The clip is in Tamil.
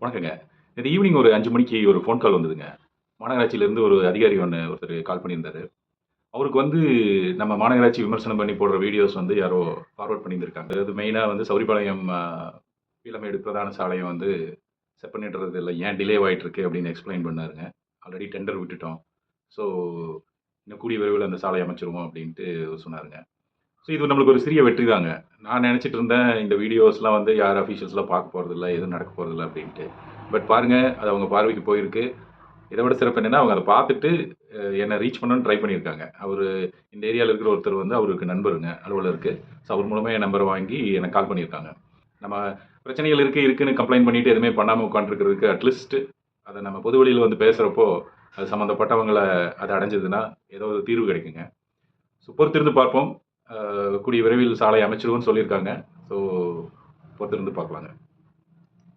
வணக்கங்க. நேத்து ஈவினிங் ஒரு 5 மணிக்கு ஒரு ஃபோன் கால் வந்ததுங்க. மாநகராட்சியிலேருந்து ஒரு அதிகாரி ஒருத்தர் கால் பண்ணியிருந்தாரு. அவருக்கு வந்து நம்ம மாநகராட்சி விமர்சனம் பண்ணி போடுற வீடியோஸ் வந்து யாரோ ஃபார்வர்ட் பண்ணியிருந்திருக்காங்க. அது மெயினா வந்து சௌரிபாளையம் பீளமேடு பிரதான சாலைய வந்து செப்பனிடுறதுல ஏன் டிலே ஆயிட்டு இருக்கு அப்படின்னு எக்ஸ்ப்ளைன் பண்ணாருங்க. ஆல்ரெடி டெண்டர் விட்டுட்டோம். ஸோ இன்னும் கூடிய விரைவில அந்த சாலை அமைச்சிருவோம் அப்படின்ட்டு சொன்னாருங்க. ஸோ இது நம்மளுக்கு ஒரு சிறிய வெற்றி தாங்க. நான் நெனச்சிட்டு இருந்தேன் இந்த வீடியோஸ்லாம் வந்து யார் அஃபிஷியல்ஸ்லாம் பார்க்க போறதில்ல, எதுவும் நடக்க போறதில்ல அப்படின்ட்டு. பட் பாருங்க, அது அவங்க பார்வைக்கு போயிருக்கு. இத விட சிறப்பு என்னன்னா, அவங்க அத பார்த்துட்டு என்ன ரீச் பண்ணணும்னு ட்ரை பண்ணியிருக்காங்க. அவரு இந்த ஏரியால இருக்கிற ஒருத்தர் வந்து அவருக்கு நண்பருங்க அலுவலருக்கு. ஸோ அவர் மூலமா என் நம்பர வாங்கி எனக்கு கால் பண்ணியிருக்காங்க. நம்ம பிரச்சனைகள் இருக்குன்னு கம்ப்ளைண்ட் பண்ணிட்டு எதுவுமே பண்ணாம உட்காந்துருக்கிறதுக்கு அட்லீஸ்ட் அத நம்ம பொது வெளியில வந்து பேசுறப்போ, அது சம்மந்தப்பட்டவங்கள அது அடைஞ்சதுன்னா, ஏதோ ஒரு தீர்வு கிடைக்குங்க. ஸோ பொறுத்திருந்து பார்ப்போம். கூடிய விரைவில் சாலை அமைச்சிருவோம்னு சொல்லியிருக்காங்க. ஸோ பொறுத்திருந்து பார்க்கலாங்க.